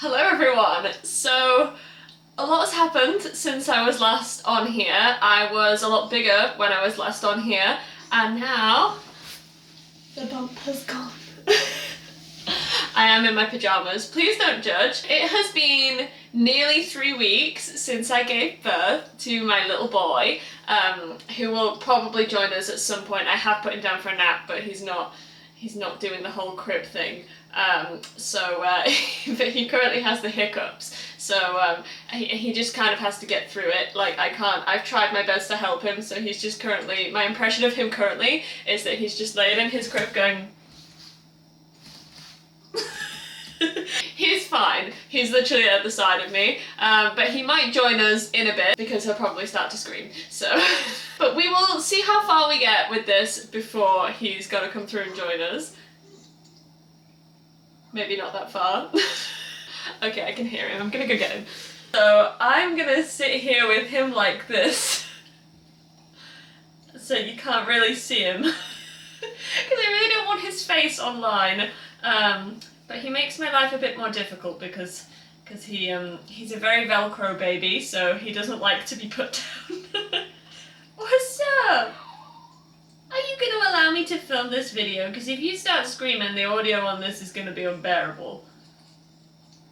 Hello everyone! So, a lot has happened since I was last on here. I was a lot bigger when I was last on here, and now the bump has gone. I am in my pyjamas. Please don't judge. It has been nearly 3 weeks since I gave birth to my little boy, who will probably join us at some point. I have put him down for a nap, but he's not doing the whole crib thing. But he currently has the hiccups, so he just kind of has to get through it. Like, I've tried my best to help him, so he's just currently, my impression of him currently is that he's just laying in his crib going, he's fine. He's literally at the side of me, but he might join us in a bit because he'll probably start to scream, so. But we will see how far we get with this before he's gonna come through and join us. Maybe not that far. Okay, I can hear him. I'm gonna go get him. So I'm gonna sit here with him like this, so you can't really see him, because I really don't want his face online. But he makes my life a bit more difficult because he's a very Velcro baby, so he doesn't like to be put down. What's up? Are you going to allow me to film this video? Because if you start screaming, the audio on this is going to be unbearable.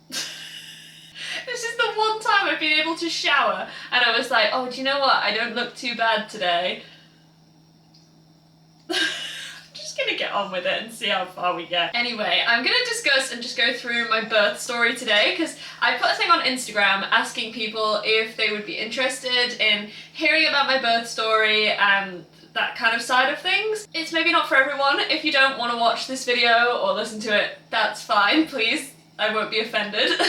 This is the one time I've been able to shower, and I was like, oh, do you know what? I don't look too bad today. I'm just going to get on with it and see how far we get. Anyway, I'm going to discuss and just go through my birth story today, because I put a thing on Instagram asking people if they would be interested in hearing about my birth story and that kind of side of things. It's maybe not for everyone. If you don't want to watch this video or listen to it, that's fine, please. I won't be offended.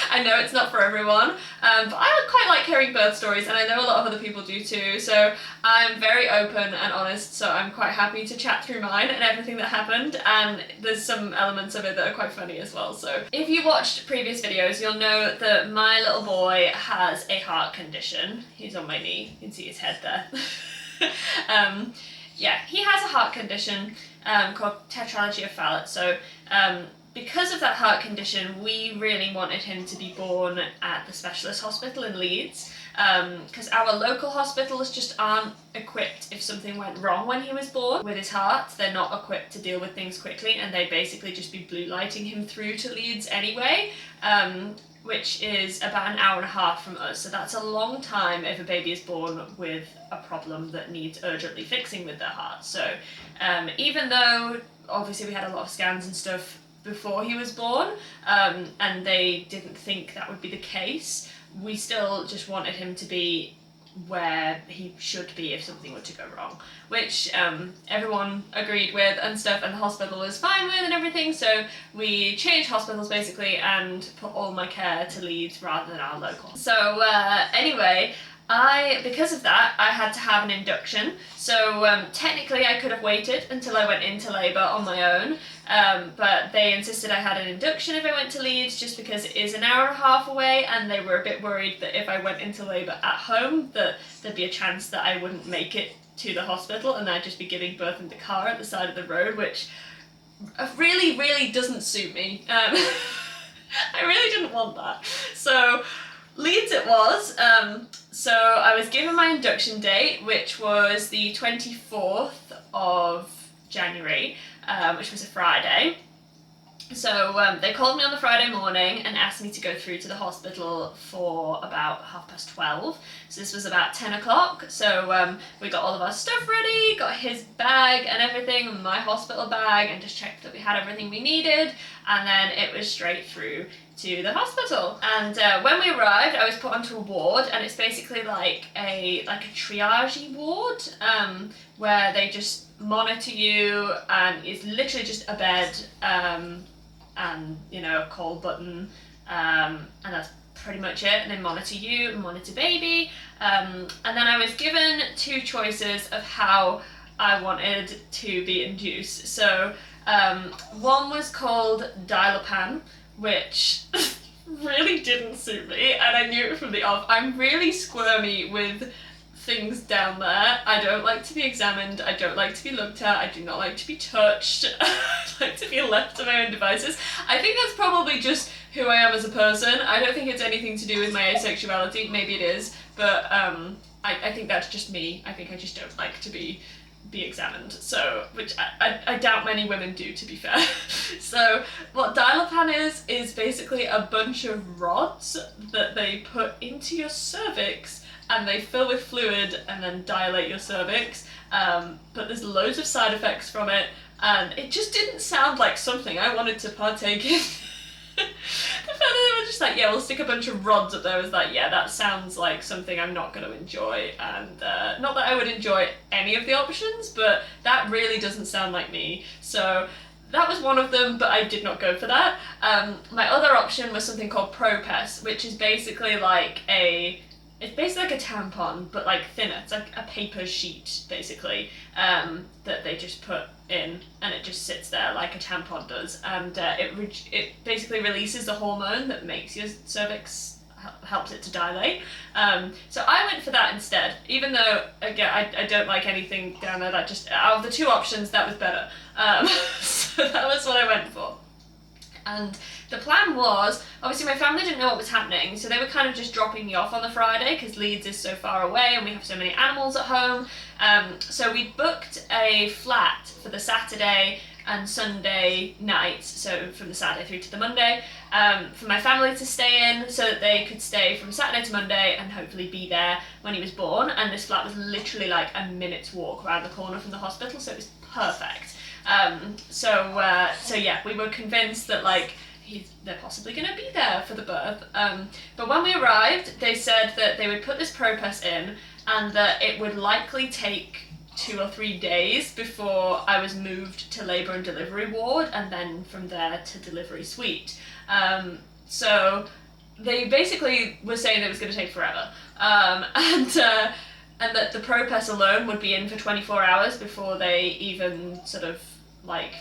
I know it's not for everyone, but I quite like hearing birth stories, and I know a lot of other people do too, so I'm very open and honest, so I'm quite happy to chat through mine and everything that happened, and there's some elements of it that are quite funny as well. So if you watched previous videos, you'll know that my little boy has a heart condition. He's on my knee, you can see his head there. Yeah, he has a heart condition called tetralogy of Fallot. So because of that heart condition, we really wanted him to be born at the specialist hospital in Leeds, because our local hospitals just aren't equipped if something went wrong when he was born with his heart. They're not equipped to deal with things quickly, and they'd basically just be blue lighting him through to Leeds anyway, which is about an hour and a half from us. So that's a long time if a baby is born with a problem that needs urgently fixing with their heart. So even though obviously we had a lot of scans and stuff before he was born, and they didn't think that would be the case, we still just wanted him to be where he should be if something were to go wrong, which everyone agreed with and stuff, and the hospital was fine with and everything, so we changed hospitals basically and put all my care to Leeds rather than our local. So anyway, because of that, I had to have an induction. So technically I could have waited until I went into labour on my own, but they insisted I had an induction if I went to Leeds, just because it is an hour and a half away, and they were a bit worried that if I went into labour at home that there'd be a chance that I wouldn't make it to the hospital and I'd just be giving birth in the car at the side of the road, which really, really doesn't suit me. I really didn't want that. So Leeds it was. So I was given my induction date, which was the 24th of January, which was a Friday. So they called me on the Friday morning and asked me to go through to the hospital for about 12:30. So this was about 10 o'clock. So we got all of our stuff ready, got his bag and everything, my hospital bag, and just checked that we had everything we needed. And then it was straight through to the hospital. And when we arrived, I was put onto a ward, and it's basically like a triage ward, where they just monitor you, and it's literally just a bed, and you know, a call button, and that's pretty much it. And they monitor you and monitor baby, and then I was given two choices of how I wanted to be induced. So one was called Dial-A-Pan, which really didn't suit me, and I knew it from the off. I'm really squirmy with things down there. I don't like to be examined, I don't like to be looked at, I do not like to be touched, I like to be left to my own devices. I think that's probably just who I am as a person. I don't think it's anything to do with my asexuality. Maybe it is, but I think that's just me. I think I just don't like to be examined. So, which I doubt many women do, to be fair. So, what Dilapan is basically a bunch of rods that they put into your cervix and they fill with fluid and then dilate your cervix. But there's loads of side effects from it, and it just didn't sound like something I wanted to partake in. The fact that they were just like, yeah, we'll stick a bunch of rods up there was like, yeah, that sounds like something I'm not going to enjoy. And not that I would enjoy any of the options, but that really doesn't sound like me. So that was one of them, but I did not go for that. My other option was something called Propess, which is basically like it's basically like a tampon, but like thinner. It's like a paper sheet, basically, that they just put in, and it just sits there like a tampon does, and it basically releases the hormone that makes your cervix, helps it to dilate. So I went for that instead, even though, again, I don't like anything down there. That just, out of the two options, that was better. So that was what I went for. And the plan was, obviously my family didn't know what was happening, so they were kind of just dropping me off on the Friday because Leeds is so far away and we have so many animals at home. So we booked a flat for the Saturday and Sunday nights, so from the Saturday through to the Monday, for my family to stay in so that they could stay from Saturday to Monday and hopefully be there when he was born. And this flat was literally like a minute's walk around the corner from the hospital, so it was perfect. So yeah, we were convinced that like they're possibly going to be there for the birth. But when we arrived, they said that they would put this Propess in and that it would likely take 2 or 3 days before I was moved to labour and delivery ward, and then from there to delivery suite. So they basically were saying it was going to take forever. And that the Propess alone would be in for 24 hours before they even sort of like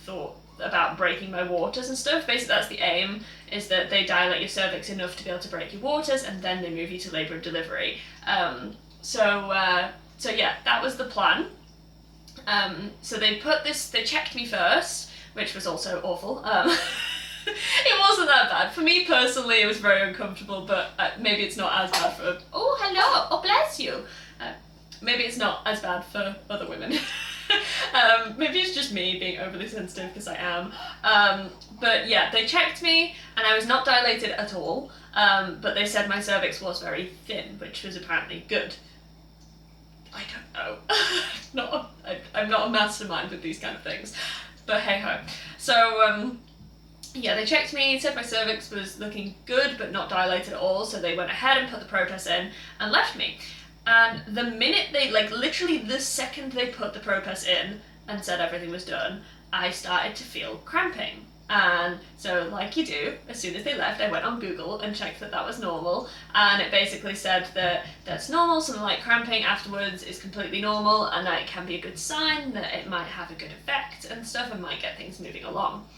thought about breaking my waters and stuff. Basically that's the aim, is that they dilate your cervix enough to be able to break your waters, and then they move you to labour and delivery. So yeah, that was the plan. So they checked me first, which was also awful. It wasn't that bad. For me personally, it was very uncomfortable, but maybe it's not as bad for... Oh, hello! Oh, bless you! Maybe it's not as bad for other women. Maybe it's just me being overly sensitive, because I am. But yeah, they checked me, and I was not dilated at all, but they said my cervix was very thin, which was apparently good. I don't know. I'm not a mastermind with these kind of things, but hey ho. So, yeah, they checked me, said my cervix was looking good but not dilated at all, so they went ahead and put the Propess in and left me. And the minute they, like literally the second they put the Propess in and said everything was done, I started to feel cramping. And so, like you do, as soon as they left, I went on Google and checked that that was normal, and it basically said that that's normal, something like cramping afterwards is completely normal, and that it can be a good sign, that it might have a good effect and stuff, and might get things moving along.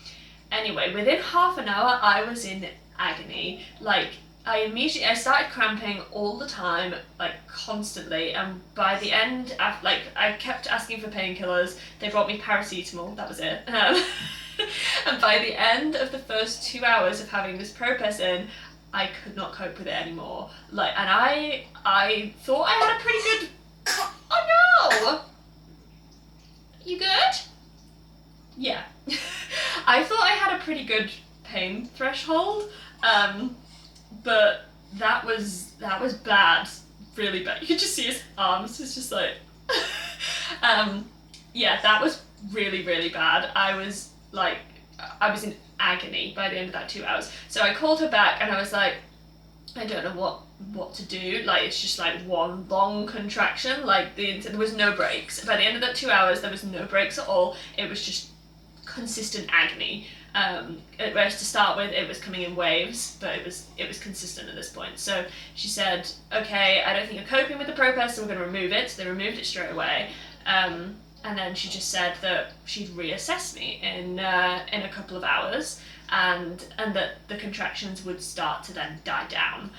Anyway, within half an hour, I was in agony. Like, I started cramping all the time, like constantly, and by the end, I kept asking for painkillers. They brought me paracetamol, that was it. And by the end of the first 2 hours of having this Propess in, I could not cope with it anymore. Like, and I thought I had a pretty good... Oh no! You good? Yeah. I thought I had a pretty good pain threshold, but that was bad, really bad. You could just see his arms, it's just like... yeah, that was really, really bad. I was in agony by the end of that 2 hours. So I called her back and I was like, I don't know what to do. Like, it's just like one long contraction. Like, there was no breaks. By the end of that 2 hours, there was no breaks at all. It was just consistent agony. Whereas to start with, it was coming in waves, but it was consistent at this point. So she said, okay, I don't think you're coping with the Propess, so we're going to remove it. So they removed it straight away. And then she just said that she'd reassess me in a couple of hours, and that the contractions would start to then die down.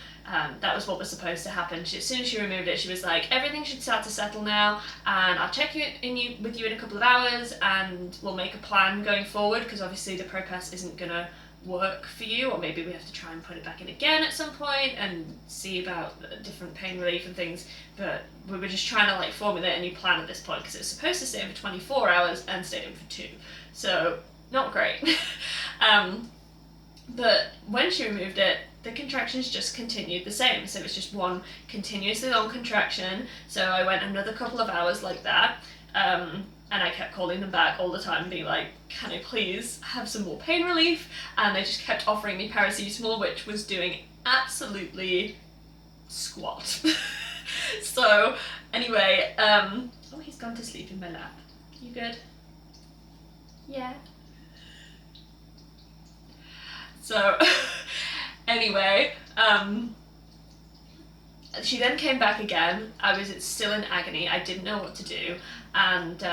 That was what was supposed to happen. As soon as she removed it, she was like, everything should start to settle now, and I'll check with you in a couple of hours, and we'll make a plan going forward, because obviously the Propess isn't gonna work for you, or maybe we have to try and put it back in again at some point and see about different pain relief and things. But we were just trying to like formulate a new plan at this point, because it was supposed to stay in for 24 hours and stayed in for 2, so not great. But when she removed it, the contractions just continued the same, so it was just one continuously long contraction. So I went another couple of hours like that, and I kept calling them back all the time, being like, can I please have some more pain relief? And they just kept offering me paracetamol, which was doing absolutely squat. So anyway, oh, he's gone to sleep in my lap. You good? Yeah. So anyway, she then came back again. I was still in agony. I didn't know what to do, and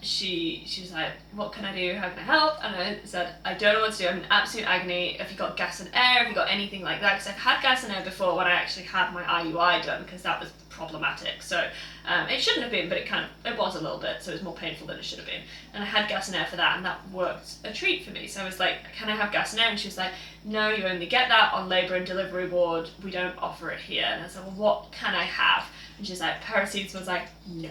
she was like, what can I do? How can I help? And I said, I don't know what to do. I'm in absolute agony. Have you got gas and air? Have you got anything like that? Because I've had gas and air before when I actually had my IUI done, because that was problematic. So it shouldn't have been, but it was a little bit, so it was more painful than it should have been. And I had gas and air for that, and that worked a treat for me. So I was like, can I have gas and air? And she was like, no, you only get that on labour and delivery ward. We don't offer it here. And I said, well, what can I have? And she's like, paracetamol. I was like, no,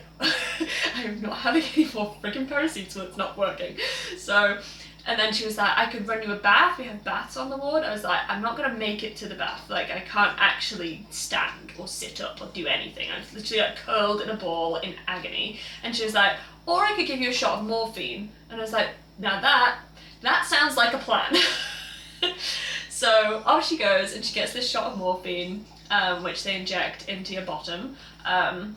I'm not having any more freaking paracetamol. It's not working. So, and then she was like, I could run you a bath. We have baths on the ward. I was like, I'm not going to make it to the bath. Like, I can't actually stand or sit up or do anything. I was literally like curled in a ball in agony. And she was like, or I could give you a shot of morphine. And I was like, now that sounds like a plan. So off she goes, and she gets this shot of morphine, which they inject into your bottom. And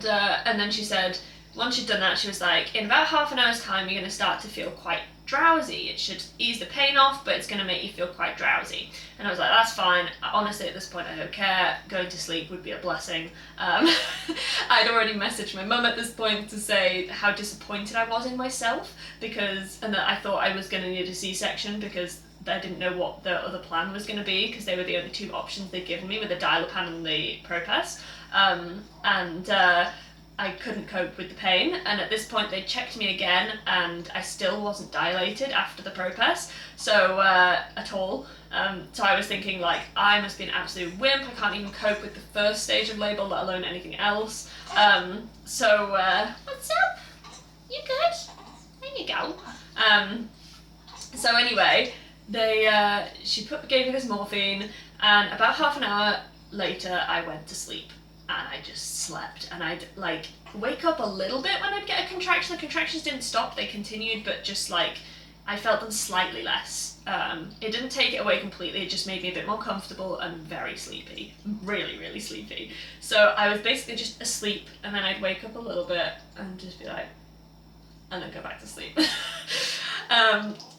then she said, once she'd done that, she was like, in about half an hour's time, you're going to start to feel quite drowsy. It should ease the pain off, but it's going to make you feel quite drowsy. And I was like, that's fine. Honestly, at this point, I don't care. Going to sleep would be a blessing. I'd already messaged my mum at this point to say how disappointed I was in myself, and that I thought I was going to need a C-section, because I didn't know what the other plan was going to be, because they were the only 2 options they'd given me, with the Dilapan and the Propess. I couldn't cope with the pain, and at this point they checked me again, and I still wasn't dilated after the Propess, so at all. So I was thinking, like, I must be an absolute wimp. I can't even cope with the first stage of labour, let alone anything else. What's up? You good? There you go. So anyway, she gave me this morphine, and about half an hour later I went to sleep. And I just slept, and I'd like wake up a little bit when I'd get a contraction. The contractions didn't stop, they continued, but just like I felt them slightly less. It didn't take it away completely, it just made me a bit more comfortable and very sleepy, really, really sleepy. So I was basically just asleep, and then I'd wake up a little bit and just be like, and then go back to sleep.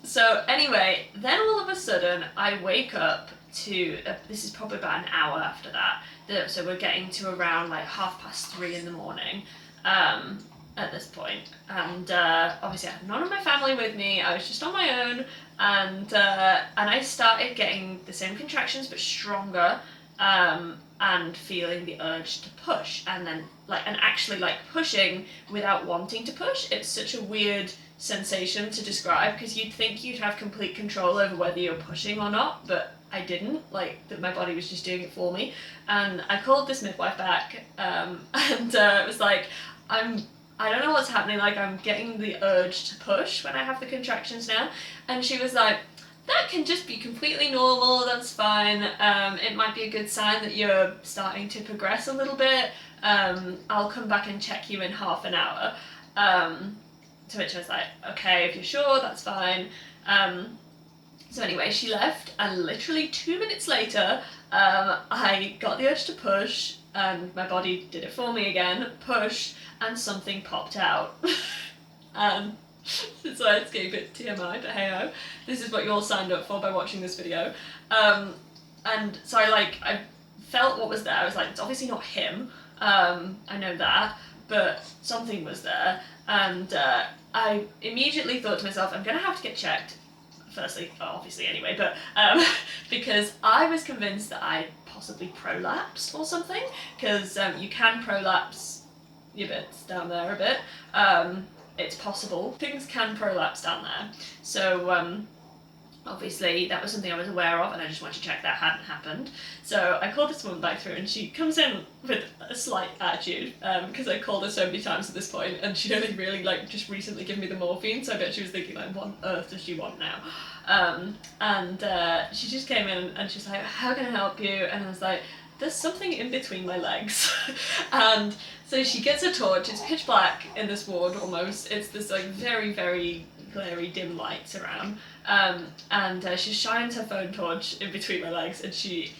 So anyway, then all of a sudden I wake up to, this is probably about an hour after that, so we're getting to around like 3:30 in the morning at this point, and obviously I had none of my family with me, I was just on my own, and I started getting the same contractions but stronger, and feeling the urge to push, and then actually pushing without wanting to push. It's such a weird sensation to describe, because you'd think you'd have complete control over whether you're pushing or not, but I didn't, that my body was just doing it for me. And I called this midwife back, and it was like, I don't know what's happening, I'm getting the urge to push when I have the contractions now. And she was like, that can just be completely normal, that's fine, it might be a good sign that you're starting to progress a little bit, I'll come back and check you in half an hour. To which I was like, okay, if you're sure, that's fine. So anyway, she left, and literally 2 minutes later, I got the urge to push, and my body did it for me again, push, and something popped out. So I escape it, TMI, but hey ho, this is what you all signed up for by watching this video. And so I felt what was there. I was like, it's obviously not him, I know that, but something was there, and I immediately thought to myself, I'm gonna have to get checked. Firstly, obviously anyway, but because I was convinced that I'd possibly prolapsed or something, because you can prolapse your bits down there a bit. It's possible. Things can prolapse down there. So Obviously, that was something I was aware of, and I just wanted to check that hadn't happened. So I called this woman back through, and she comes in with a slight attitude, because I called her so many times at this point, and she'd only really, like, just recently given me the morphine, so I bet she was thinking, like, what on earth does she want now? She just came in, and she's like, how can I help you? And I was like, there's something in between my legs. And so she gets a torch. It's pitch black in this ward almost. It's this like very, very glary dim lights around. She shines her phone torch in between my legs, and she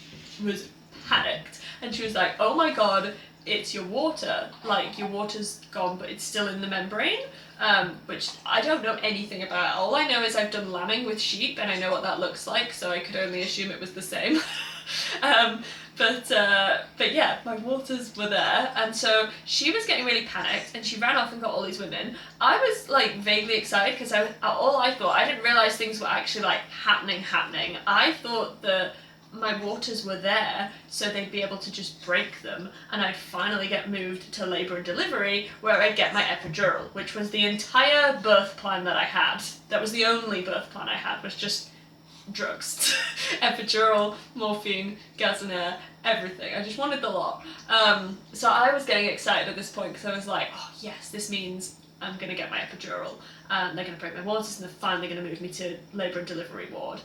was panicked. And she was like, oh my god, it's your water. Like, your water's gone, but it's still in the membrane. Which I don't know anything about. All I know is I've done lambing with sheep, and I know what that looks like, so I could only assume it was the same. But yeah, my waters were there, and so she was getting really panicked, and she ran off and got all these women. I was like vaguely excited because I didn't realise things were actually like happening. I thought that my waters were there so they'd be able to just break them, and I'd finally get moved to labour and delivery where I'd get my epidural, which was the entire birth plan that I had. That was the only birth plan I had, was just drugs. Epidural, morphine, gas and air, everything. I just wanted the lot. So I was getting excited at this point because I was like, oh yes, this means I'm going to get my epidural, and they're going to break my waters, and they're finally going to move me to labour and delivery ward.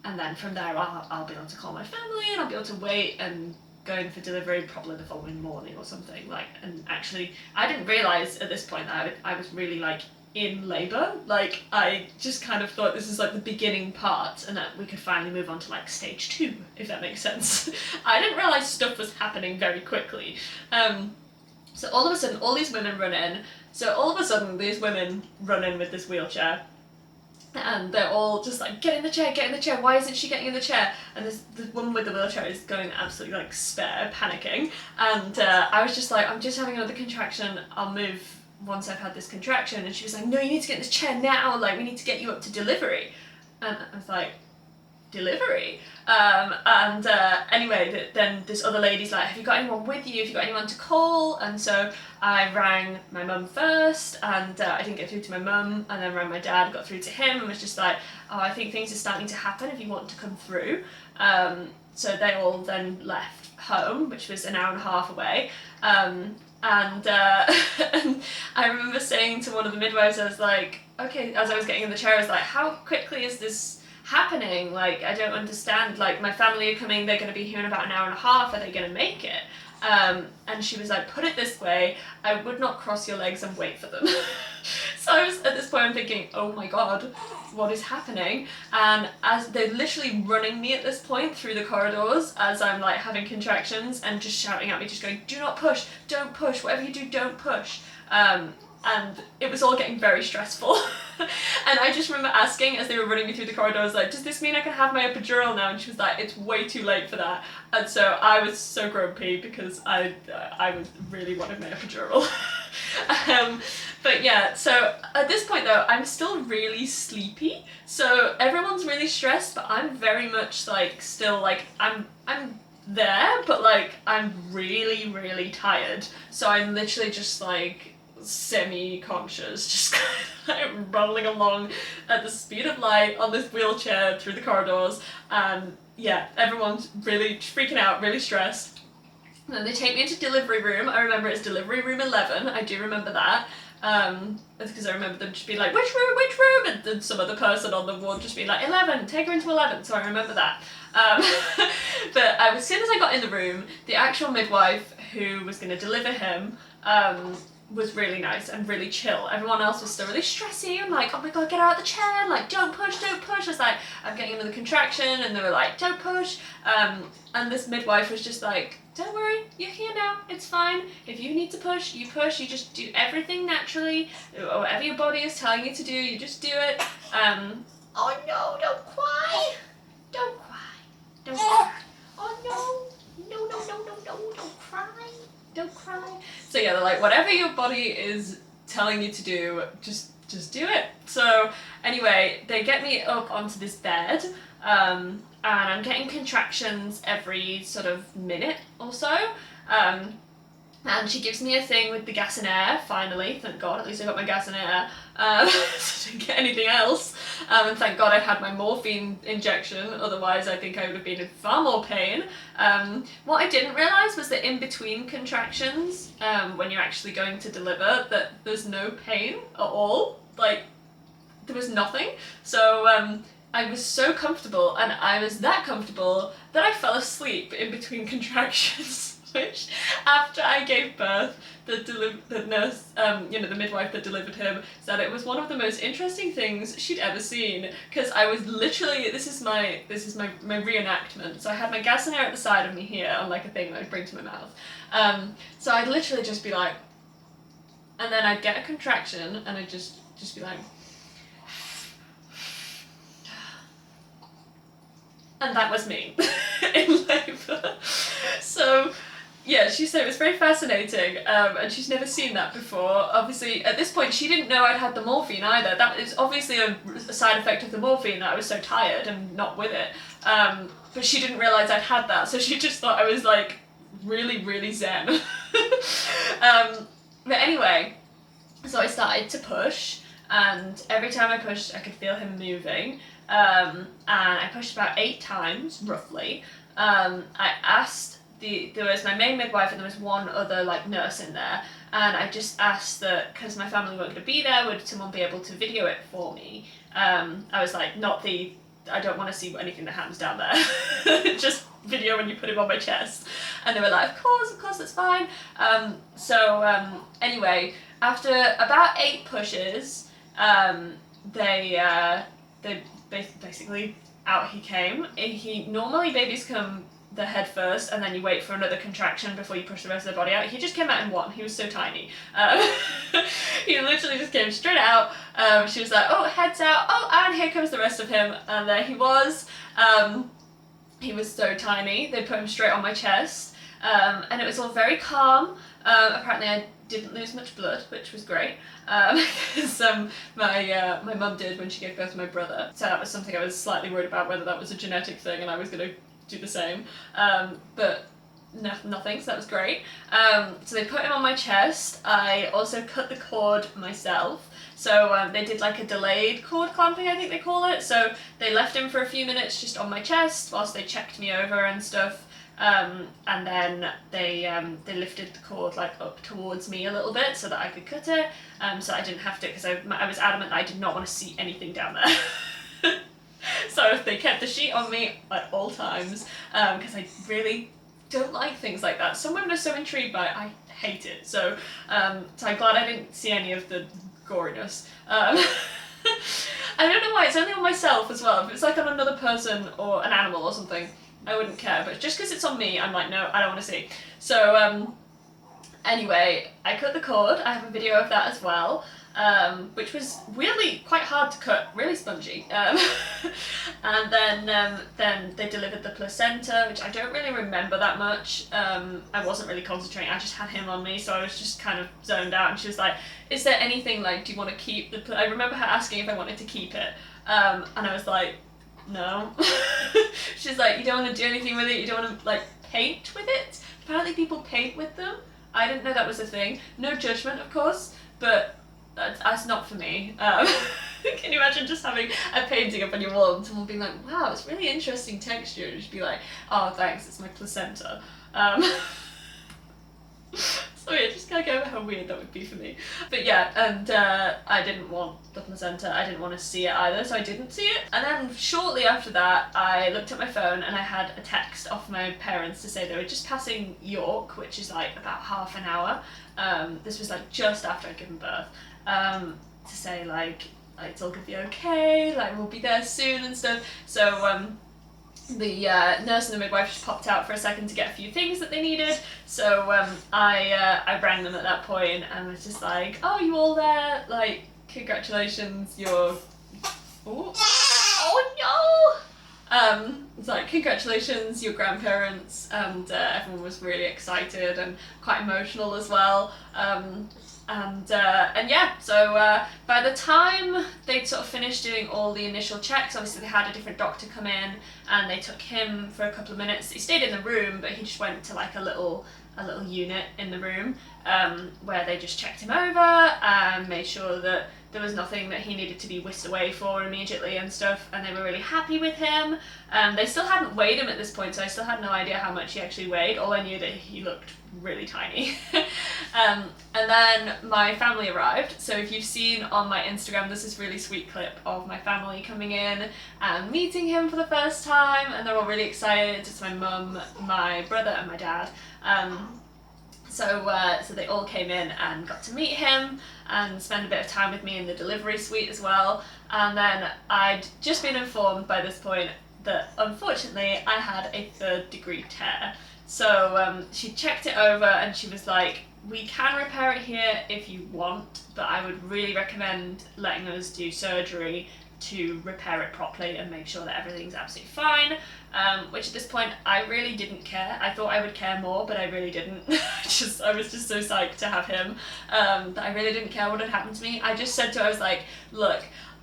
And then from there I'll be able to call my family, and I'll be able to wait and go in for delivery probably the following morning or something. Like, and actually I didn't realise at this point that I was really like in labour. Like, I just kind of thought this is like the beginning part, and that we could finally move on to like stage 2, if that makes sense. I didn't realise stuff was happening very quickly. So all of a sudden all these women run in. So all of a sudden these women run in with this wheelchair, and they're all just like, get in the chair, why isn't she getting in the chair? And the woman with the wheelchair is going absolutely like spare, panicking, and I was just like, I'm just having another contraction, I'll move once I've had this contraction. And she was like, no, you need to get in this chair now, like, we need to get you up to delivery. And I was like, delivery? Anyway, then this other lady's like, have you got anyone with you? Have you got anyone to call? And so I rang my mum first, and I didn't get through to my mum, and then rang my dad, got through to him, and was just like, oh, I think things are starting to happen if you want to come through. So they all then left home, which was an hour and a half away. And I remember saying to one of the midwives, I was like, okay, as I was getting in the chair, I was like, how quickly is this happening? Like, I don't understand. Like, my family are coming, they're going to be here in about an hour and a half, are they going to make it? And she was like, put it this way, I would not cross your legs and wait for them. So I was, at this point, I'm thinking, oh my god, what is happening? And as they're literally running me at this point through the corridors as I'm like having contractions, and just shouting at me, just going, do not push, don't push, whatever you do, don't push. And it was all getting very stressful. And I just remember asking as they were running me through the corridors, like, does this mean I can have my epidural now? And she was like, it's way too late for that. And so I was so grumpy because I was really wanted my epidural. But yeah, so at this point though, I'm still really sleepy. So everyone's really stressed, but I'm very much like still like, I'm there, but like I'm really, really tired. So I'm literally just like semi-conscious, just kind of like rolling along at the speed of light on this wheelchair through the corridors. And yeah, everyone's really freaking out, really stressed. And then they take me into delivery room. I remember it's delivery room 11, I do remember that. Because I remember them just being like, which room? And then some other person on the ward just being like, 11, take her into 11, so I remember that. But as soon as I got in the room, the actual midwife who was going to deliver him was really nice and really chill. Everyone else was still really stressy and like, oh my god, get out of the chair, like, don't push. I was like, I'm getting another contraction, and they were like, don't push. And this midwife was just like, don't worry, you're here now, it's fine. If you need to push, you just do everything naturally. Whatever your body is telling you to do, you just do it. Oh no, don't cry. Don't cry. Oh no, don't cry. Don't cry. So yeah, they're like, whatever your body is telling you to do, just do it. So anyway, they get me up onto this bed, and I'm getting contractions every sort of minute or so. And she gives me a thing with the gas and air, finally, thank god, at least I got my gas and air. So I didn't get anything else. And thank God I had my morphine injection, otherwise I think I would have been in far more pain. What I didn't realise was that in between contractions, when you're actually going to deliver, that there's no pain at all. Like, there was nothing. So I was so comfortable, and I was that comfortable that I fell asleep in between contractions. Which, after I gave birth, the nurse, the midwife that delivered him, said it was one of the most interesting things she'd ever seen, because I was literally, this is my reenactment. So I had my gas and air at the side of me here on like a thing that I'd bring to my mouth. So I'd literally just be like, and then I'd get a contraction, and I'd just be like, and that was me in labour. So yeah, she said it was very fascinating, and she's never seen that before. Obviously, at this point, she didn't know I'd had the morphine either. That is obviously a side effect of the morphine, that I was so tired and not with it. But she didn't realise I'd had that, so she just thought I was like really, really zen. But anyway, so I started to push, and every time I pushed, I could feel him moving. And I pushed about 8 times, roughly. I asked, there was my main midwife and there was one other like nurse in there, and I just asked that, because my family weren't going to be there, would someone be able to video it for me? I was like, I don't want to see anything that happens down there. Just video when you put him on my chest. And they were like, of course, that's fine. Anyway, after about 8 pushes, they basically, out he came. Normally babies come the head first, and then you wait for another contraction before you push the rest of the body out. He just came out in one. He was so tiny. He literally just came straight out. She was like, oh, head's out. Oh, and here comes the rest of him. And there he was. He was so tiny. They put him straight on my chest. And it was all very calm. Apparently I didn't lose much blood, which was great, because my mum did when she gave birth to my brother. So that was something I was slightly worried about, whether that was a genetic thing and I was going to do the same. But nothing, so that was great. So they put him on my chest. I also cut the cord myself. So they did like a delayed cord clamping, I think they call it. So they left him for a few minutes just on my chest whilst they checked me over and stuff. And then they lifted the cord like up towards me a little bit so that I could cut it, so I didn't have to, because I was adamant that I did not want to see anything down there. So they kept the sheet on me at all times, because I really don't like things like that. Some women are so intrigued by it, I hate it. So I'm glad I didn't see any of the goriness. I don't know why, it's only on myself as well. If it's like on another person or an animal or something, I wouldn't care, but just because it's on me, I'm like, no, I don't want to see. So anyway, I cut the cord. I have a video of that as well, which was weirdly quite hard to cut, really spongy. And then they delivered the placenta, which I don't really remember that much. I wasn't really concentrating, I just had him on me, so I was just kind of zoned out, and she was like, is there anything, like, do you want to keep the I remember her asking if I wanted to keep it, and I was like, no. She's like, you don't want to do anything with it, you don't want to like paint with it? Apparently people paint with them. I didn't know that was a thing. No judgment, of course, but that's not for me. Can you imagine just having a painting up on your wall and someone being like, wow, it's really interesting texture, and just be like, oh thanks, it's my placenta. So yeah, just gotta go how weird that would be for me. But yeah, and I didn't want the placenta, I didn't want to see it either, so I didn't see it. And then shortly after that, I looked at my phone and I had a text off my parents to say they were just passing York, which is like about half an hour. This was like just after I'd given birth, to say like it's all gonna be okay, like we'll be there soon and stuff. So the nurse and the midwife just popped out for a second to get a few things that they needed. So I rang them at that point and was just like, oh, you all there? Like, congratulations, you're... Oh no! It's like, congratulations, your grandparents, and everyone was really excited and quite emotional as well. And yeah, so by the time they'd sort of finished doing all the initial checks, obviously they had a different doctor come in and they took him for a couple of minutes. He stayed in the room, but he just went to like a little unit in the room where they just checked him over and made sure that there was nothing that he needed to be whisked away for immediately and stuff, and they were really happy with him. They still hadn't weighed him at this point, so I still had no idea how much he actually weighed. All I knew that he looked really tiny. And then my family arrived, so if you've seen on my Instagram, there's this really sweet clip of my family coming in and meeting him for the first time, and they're all really excited. It's my mum, my brother and my dad. So they all came in and got to meet him and spend a bit of time with me in the delivery suite as well. And then I'd just been informed by this point that unfortunately I had a 3rd degree tear. So she checked it over and she was like, we can repair it here if you want, but I would really recommend letting us do surgery to repair it properly and make sure that everything's absolutely fine. Which at this point I really didn't care. I thought I would care more, but I really didn't. I was just so psyched to have him that I really didn't care what had happened to me. I just said to her, I was like, look,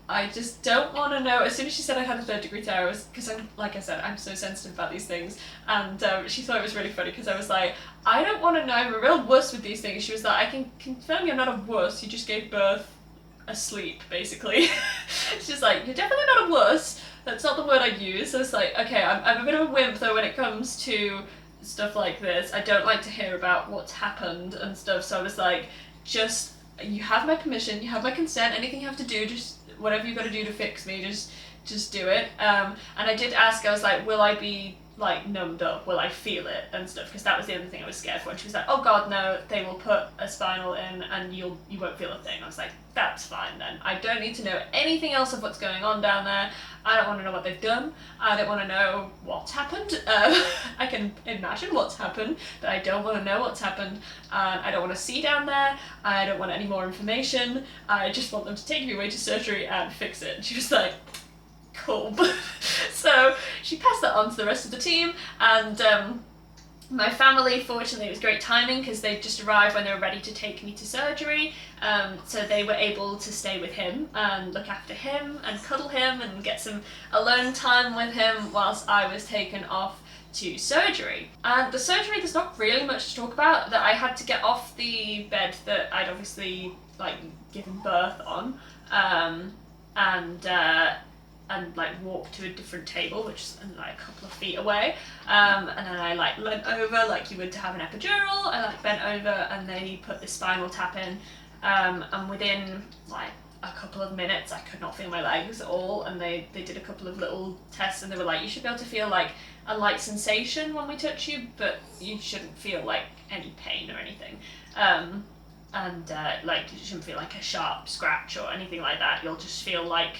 I just don't want to know. As soon as she said I had a 3rd degree tear, because I'm, like I said, I'm so sensitive about these things, and she thought it was really funny because I was like, I don't want to know, I'm a real wuss with these things. She was like, I can confirm you're not a wuss, you just gave birth asleep, basically. She's like, you're definitely not a wuss, that's not the word I'd use. So it's like, okay, I'm a bit of a wimp though when it comes to stuff like this. I don't like to hear about what's happened and stuff, so I was like, just, you have my permission, you have my consent, anything you have to do, just whatever you've got to do to fix me, just do it. And I did ask, I was like, will I be like numbed up, will I feel it and stuff, because that was the other thing I was scared for. And she was like, oh god no, they will put a spinal in and you won't feel a thing. I was like, that's fine then, I don't need to know anything else of what's going on down there. I don't want to know what they've done, I don't want to know what's happened. I can imagine what's happened, but I don't want to know what's happened. I don't want to see down there, I don't want any more information, I just want them to take me away to surgery and fix it. And she was like, cool. So she passed that on to the rest of the team, and my family, fortunately, it was great timing because they just arrived when they were ready to take me to surgery, so they were able to stay with him and look after him and cuddle him and get some alone time with him whilst I was taken off to surgery. And the surgery, there's not really much to talk about. That I had to get off the bed that I'd obviously like given birth on, and like walk to a different table, which is like a couple of feet away, and then I like leant over like you would to have an epidural. I like bent over and they put the spinal tap in, and within like a couple of minutes I could not feel my legs at all, and they did a couple of little tests and they were like, you should be able to feel like a light sensation when we touch you, but you shouldn't feel like any pain or anything, and like you shouldn't feel like a sharp scratch or anything like that. You'll just feel like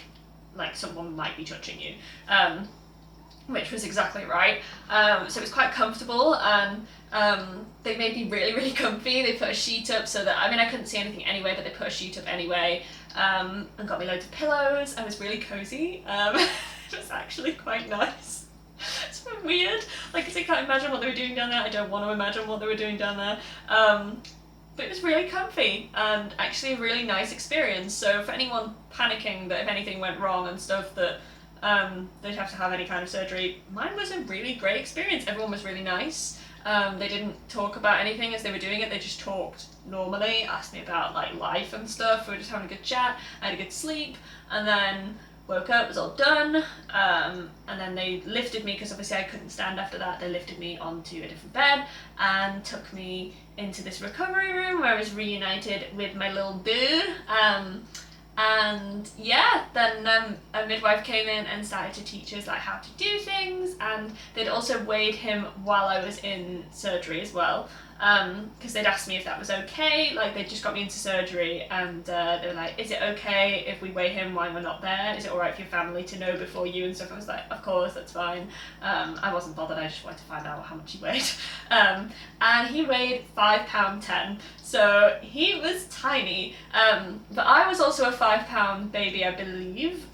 someone might be touching you, which was exactly right. So it was quite comfortable, and they made me really, really comfy. They put a sheet up so that, I mean, I couldn't see anything anyway, but they put a sheet up anyway, and got me loads of pillows. I was really cozy. It was actually quite nice. It's so weird, like, because I can't imagine what they were doing down there. I don't want to imagine what they were doing down there. But it was really comfy and actually a really nice experience. So for anyone panicking that if anything went wrong and stuff that they'd have to have any kind of surgery, mine was a really great experience. Everyone was really nice. They didn't talk about anything as they were doing it, they just talked normally, asked me about like life and stuff. We were just having a good chat, I had a good sleep, and then woke up, it was all done, and then they lifted me, because obviously I couldn't stand after that. They lifted me onto a different bed and took me into this recovery room where I was reunited with my little boo. And yeah, then a midwife came in and started to teach us like how to do things, and they'd also weighed him while I was in surgery as well, because they'd asked me if that was okay. Like, they just got me into surgery and they were like, is it okay if we weigh him while we're not there? Is it alright for your family to know before you and stuff? I was like, of course, that's fine. I wasn't bothered, I just wanted to find out how much he weighed. And he weighed £5.10, so he was tiny, but I was also a £5 baby, I believe,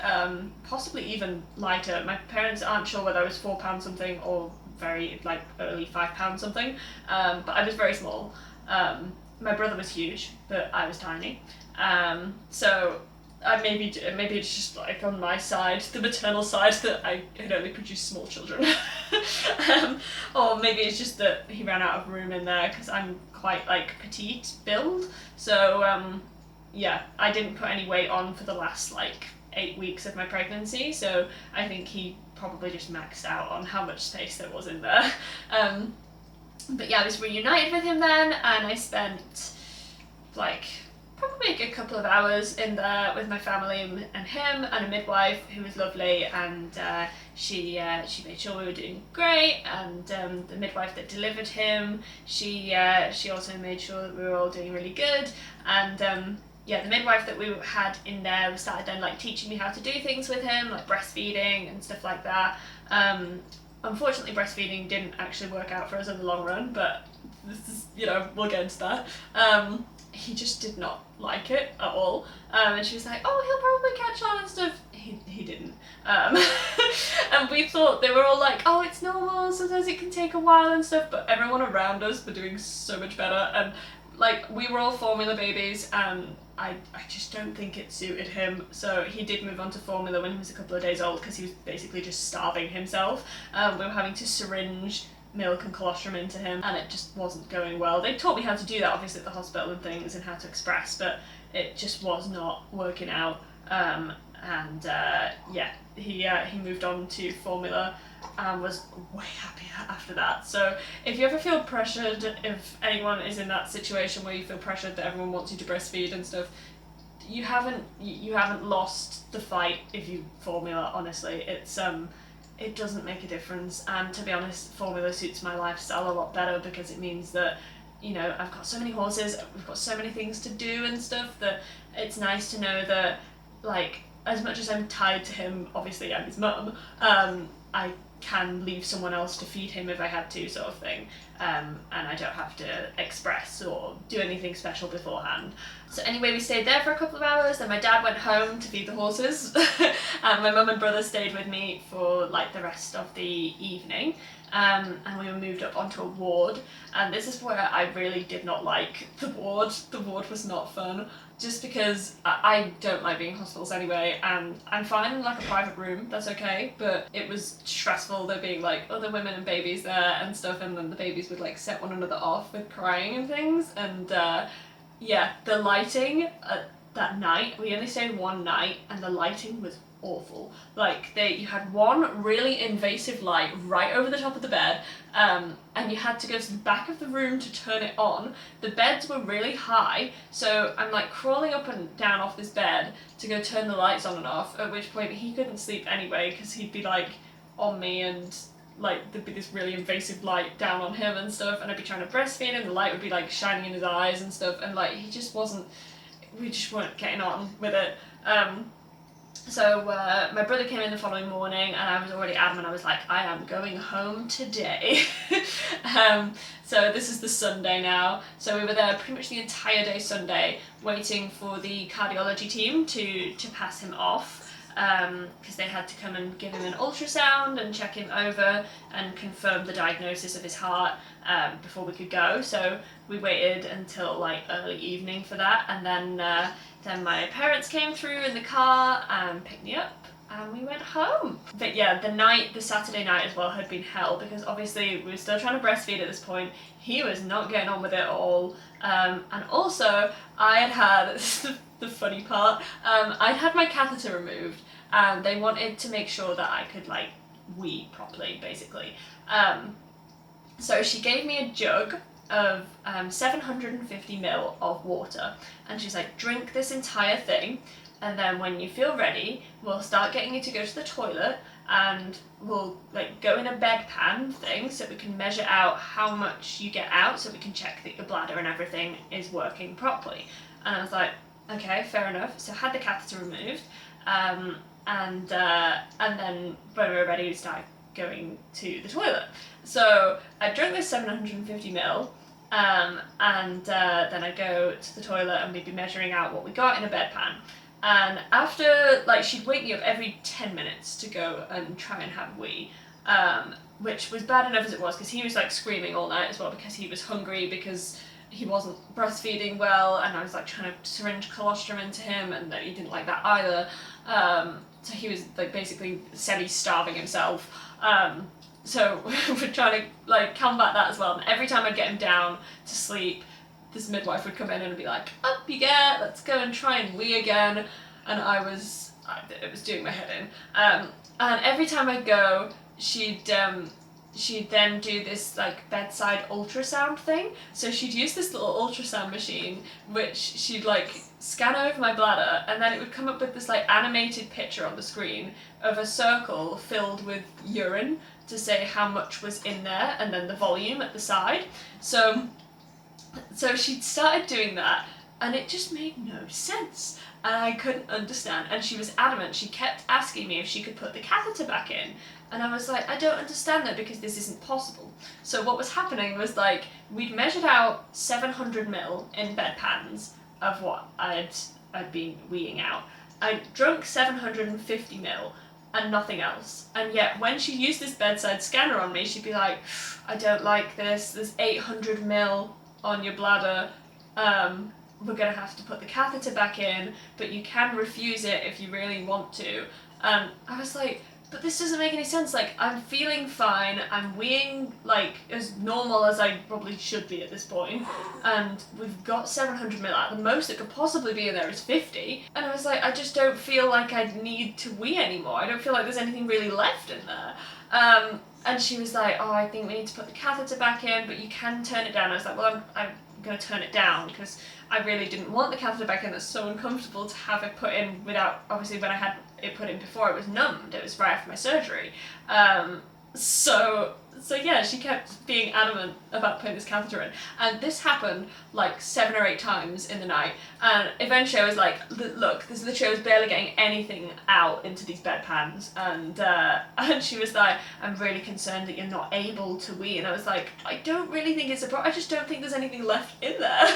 possibly even lighter. My parents aren't sure whether I was £4 something or very like early £5 something, but I was very small. My brother was huge, but I was tiny, so maybe it's just like on my side, the maternal side, that I could only produce small children. Or maybe it's just that he ran out of room in there because I'm quite like petite build, so yeah, I didn't put any weight on for the last like 8 weeks of my pregnancy, so I think he probably just maxed out on how much space there was in there. But yeah, I was reunited with him then, and I spent like probably a good couple of hours in there with my family and him and a midwife who was lovely, and she made sure we were doing great, and the midwife that delivered him, she also made sure that we were all doing really good, and yeah, the midwife that we had in there started then like teaching me how to do things with him, like breastfeeding and stuff like that. Unfortunately, breastfeeding didn't actually work out for us in the long run, but this is, you know, we'll get into that. He just did not like it at all, and she was like, oh, he'll probably catch on and stuff. He didn't. And we thought, they were all like, oh, it's normal, sometimes it can take a while and stuff, but everyone around us were doing so much better, and like, we were all formula babies, and I just don't think it suited him, so he did move on to formula when he was a couple of days old, because he was basically just starving himself. We were having to syringe milk and colostrum into him, and it just wasn't going well. They taught me how to do that obviously at the hospital and things, and how to express, but it just was not working out. Yeah, he moved on to formula and was way happier after that. So if you ever feel pressured, if anyone is in that situation where you feel pressured that everyone wants you to breastfeed and stuff, you haven't lost the fight if you formula. Honestly, it doesn't make a difference, and to be honest, formula suits my lifestyle a lot better, because it means that, you know, I've got so many horses, we've got so many things to do and stuff, that it's nice to know that, like, as much as I'm tied to him, obviously I'm his mum, I can leave someone else to feed him if I had to, sort of thing, and I don't have to express or do anything special beforehand. So anyway, we stayed there for a couple of hours, then my dad went home to feed the horses, and my mum and brother stayed with me for like the rest of the evening, and we were moved up onto a ward, and this is where I really did not like the ward. The ward was not fun, just because I don't like being in hospitals anyway, and I'm fine in like a private room, that's okay, but it was stressful there being like other women and babies there and stuff, and then the babies would like set one another off with crying and things, and yeah, the lighting that night, we only stayed one night, and the lighting was awful. Like, you had one really invasive light right over the top of the bed, and you had to go to the back of the room to turn it on. The beds were really high, so I'm like crawling up and down off this bed to go turn the lights on and off, at which point he couldn't sleep anyway, because he'd be like on me, and like there'd be this really invasive light down on him and stuff, and I'd be trying to breastfeed him, the light would be like shining in his eyes and stuff, and like he just wasn't, we just weren't getting on with it. So my brother came in the following morning, and I was already adamant. I was like, I am going home today. So this is the Sunday now. So we were there pretty much the entire day Sunday, waiting for the cardiology team to pass him off, because they had to come and give him an ultrasound and check him over and confirm the diagnosis of his heart before we could go. So we waited until like early evening for that, and then my parents came through in the car and picked me up, and we went home. But yeah, the Saturday night as well had been hell, because obviously we were still trying to breastfeed at this point. He was not getting on with it at all, and also I had this is the funny part, I'd had my catheter removed, and they wanted to make sure that I could like wee properly, basically. So she gave me a jug of 750 ml of water, and she's like, drink this entire thing, and then when you feel ready, we'll start getting you to go to the toilet, and we'll like go in a bedpan thing so we can measure out how much you get out, so we can check that your bladder and everything is working properly. And I was like, okay, fair enough. So I had the catheter removed, and then when we were ready, we started going to the toilet. So I drank this 750 ml, and then I'd go to the toilet, and we'd be measuring out what we got in a bedpan. And after, like, she'd wake me up every 10 minutes to go and try and have a wee, which was bad enough as it was, because he was like screaming all night as well, because he was hungry, because he wasn't breastfeeding well, and I was like trying to syringe colostrum into him, and he didn't like that either. So he was like basically semi-starving himself. So we're trying to like combat that as well. And every time I'd get him down to sleep, this midwife would come in and be like, up you get, let's go and try and wee again. And it was doing my head in. And every time I go, she'd then do this like bedside ultrasound thing. So she'd use this little ultrasound machine, which she'd like scan over my bladder, and then it would come up with this like animated picture on the screen of a circle filled with urine to say how much was in there, and then the volume at the side. So she'd started doing that, and it just made no sense. And I couldn't understand, and she was adamant. She kept asking me if she could put the catheter back in, and I was like, I don't understand that, because this isn't possible. So what was happening was like, we'd measured out 700 ml in bedpans of what I'd been weeing out. I'd drunk 750 ml and nothing else. And yet when she used this bedside scanner on me, she'd be like, I don't like this, there's 800 ml on your bladder, we're going to have to put the catheter back in, but you can refuse it if you really want to. I was like, but this doesn't make any sense. Like, I'm feeling fine, I'm weeing like as normal as I probably should be at this point, and we've got 700 ml out. The most that could possibly be in there is 50. And I was like, I just don't feel like I need to wee anymore. I don't feel like there's anything really left in there. And she was like, oh, I think we need to put the catheter back in, but you can turn it down. I was like, well, I'm going to turn it down, because I really didn't want the catheter back in. It's so uncomfortable to have it put in without, obviously when I had it put in before, it was numbed. It was right after my surgery. So yeah, she kept being adamant about putting this catheter in. And this happened like 7 or 8 times in the night. And eventually I was like, look, this literally, I was barely getting anything out into these bedpans. And she was like, I'm really concerned that you're not able to wee. And I was like, I don't really think it's a problem. I just don't think there's anything left in there.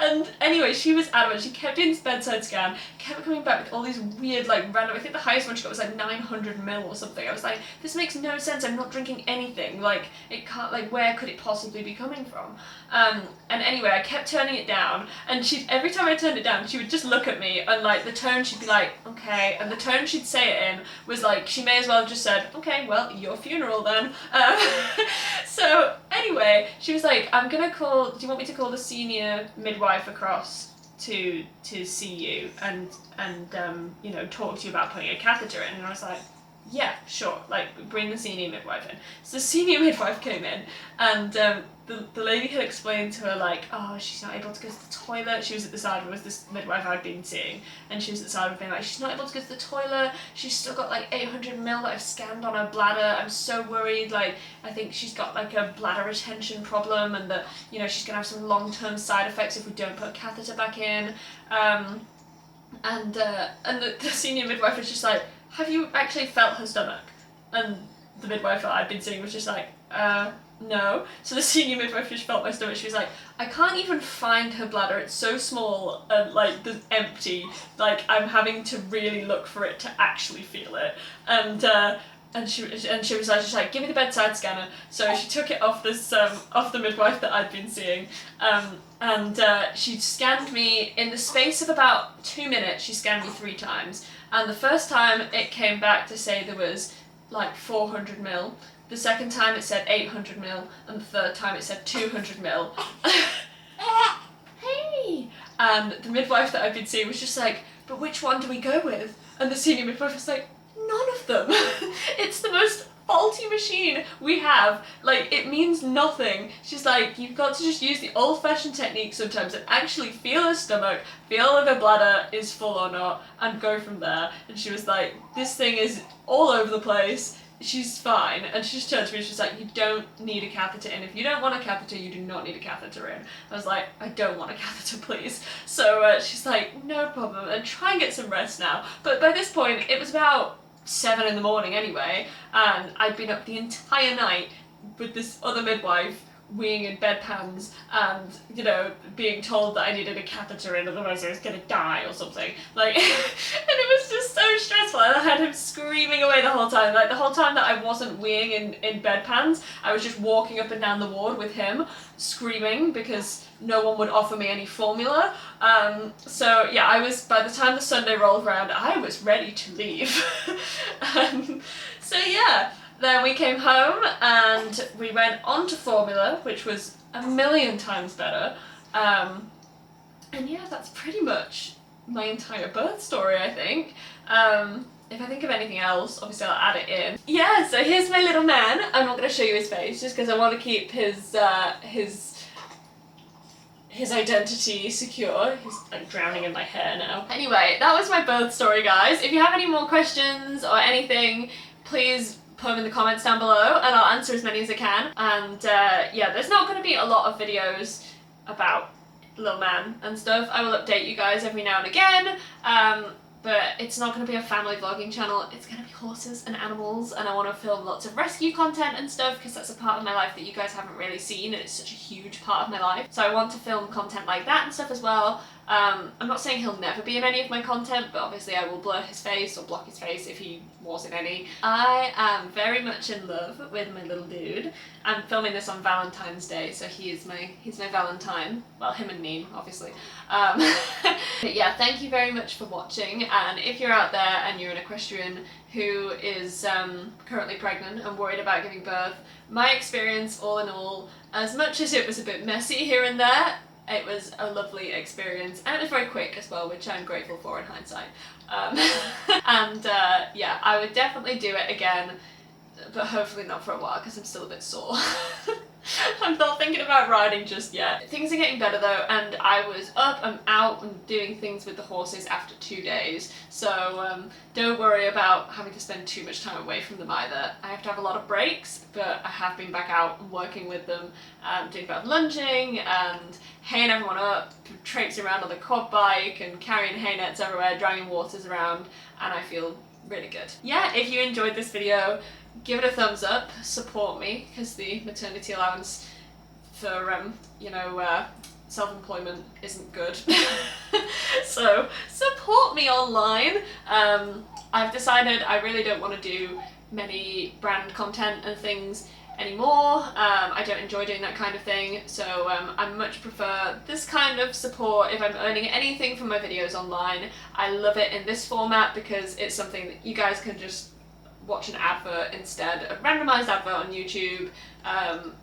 And anyway, she was adamant. She kept doing this bedside scan, kept coming back with all these weird, like random, I think the highest one she got was like 900 ml or something. I was like, this makes no sense. I'm not drinking anything. Like, it can't, like, where could it possibly be coming from? And anyway, I kept turning it down, and every time I turned it down, she would just look at me, and like the tone, she'd be like, okay, and the tone she'd say it in was like, she may as well have just said, okay, well, your funeral then. So anyway, she was like, I'm gonna call, do you want me to call the senior midwife across to see you and you know, talk to you about putting a catheter in? And I was like, yeah, sure, like, bring the senior midwife in. So the senior midwife came in, and the lady had explained to her, like, oh, she's not able to go to the toilet. She was at the side, it was this midwife I'd been seeing, and she was at the side of being like, she's not able to go to the toilet, she's still got like 800 ml that I've scanned on her bladder, I'm so worried, like, I think she's got like a bladder retention problem, and that, you know, she's gonna have some long-term side effects if we don't put a catheter back in. And the senior midwife was just like, have you actually felt her stomach? And the midwife that I'd been seeing was just like, no. So the senior midwife just felt my stomach. She was like, I can't even find her bladder. It's so small and like empty. Like, I'm having to really look for it to actually feel it. And she was like, just like, give me the bedside scanner. So she took it off this off the midwife that I'd been seeing, and she scanned me in the space of about 2 minutes. She scanned me 3 times, and the first time it came back to say there was like 400 ml. The second time it said 800 ml, and the third time it said 200 ml. Hey! And the midwife that I'd been seeing was just like, but which one do we go with? And the senior midwife was like, none of them. It's the most faulty machine we have. Like, it means nothing. She's like, you've got to just use the old-fashioned technique sometimes and actually feel her stomach, feel if her bladder is full or not, and go from there. And she was like, this thing is all over the place. She's fine. And she just turned to me and she's like, you don't need a catheter in. If you don't want a catheter, you do not need a catheter in. I was like, I don't want a catheter, please. So she's like, no problem, and try and get some rest now. But by this point, it was about 7 in the morning anyway, and I'd been up the entire night with this other midwife weeing in bedpans, and, you know, being told that I needed a catheter in, otherwise I was gonna die or something. Like, and it was just so stressful, and I had him screaming away the whole time. Like, the whole time that I wasn't weeing in bedpans, I was just walking up and down the ward with him, screaming, because no one would offer me any formula. So yeah, I was, by the time the Sunday rolled around, I was ready to leave. So yeah, then we came home and we went on to formula, which was a million times better. And yeah, that's pretty much my entire birth story, I think. If I think of anything else, obviously I'll add it in. Yeah, so here's my little man. I'm not going to show you his face just because I want to keep his identity secure. He's like drowning in my hair now. Anyway, that was my birth story, guys. If you have any more questions or anything, please put them in the comments down below and I'll answer as many as I can. And yeah, there's not going to be a lot of videos about little man and stuff. I will update you guys every now and again, but it's not going to be a family vlogging channel. It's going to be horses and animals, and I want to film lots of rescue content and stuff because that's a part of my life that you guys haven't really seen, and it's such a huge part of my life. So I want to film content like that and stuff as well. I'm not saying he'll never be in any of my content, but obviously I will blur his face or block his face if he was in any. I am very much in love with my little dude. I'm filming this on Valentine's Day, so he's my Valentine. Well, him and me, obviously. But yeah, thank you very much for watching, and if you're out there and you're an equestrian who is currently pregnant and worried about giving birth, my experience all in all, as much as it was a bit messy here and there, it was a lovely experience, and it was very quick as well, which I'm grateful for in hindsight. And yeah, I would definitely do it again, but hopefully not for a while because I'm still a bit sore. I'm not thinking about riding just yet. Things are getting better though, and I was up and out and doing things with the horses after 2 days, so don't worry about having to spend too much time away from them either. I have to have a lot of breaks, but I have been back out and working with them, doing a bit of lunging and haying everyone up, traipsing around on the quad bike and carrying hay nets everywhere, dragging waters around, and I feel really good. Yeah, if you enjoyed this video, give it a thumbs up, support me, because the maternity allowance for, you know, self-employment isn't good. So support me online. I've decided I really don't want to do many brand content and things anymore. I don't enjoy doing that kind of thing, so I much prefer this kind of support if I'm earning anything from my videos online. I love it in this format because it's something that you guys can just watch an advert instead, a randomized advert on YouTube,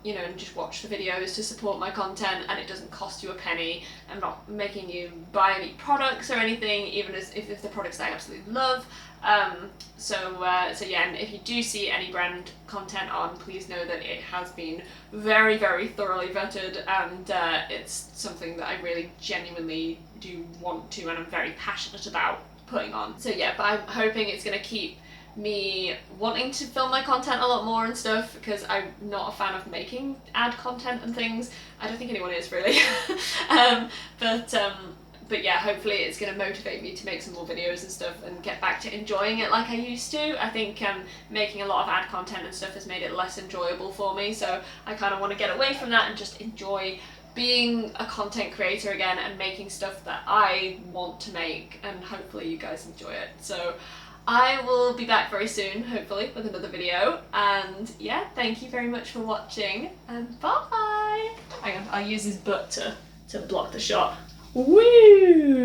you know, and just watch the videos to support my content, and it doesn't cost you a penny. I'm not making you buy any products or anything, even if the products I absolutely love. So yeah, and if you do see any brand content on, please know that it has been very, very thoroughly vetted, and it's something that I really genuinely do want to, and I'm very passionate about putting on. So yeah, but I'm hoping it's going to keep me wanting to film my content a lot more and stuff, because I'm not a fan of making ad content and things. I don't think anyone is really. But yeah, hopefully it's going to motivate me to make some more videos and stuff and get back to enjoying it like I used to. I think making a lot of ad content and stuff has made it less enjoyable for me, so I kind of want to get away from that and just enjoy being a content creator again and making stuff that I want to make, and hopefully you guys enjoy it. So I will be back very soon, hopefully, with another video, and yeah, thank you very much for watching, and bye! Hang on, I'll use his butt to block the shot. Woo!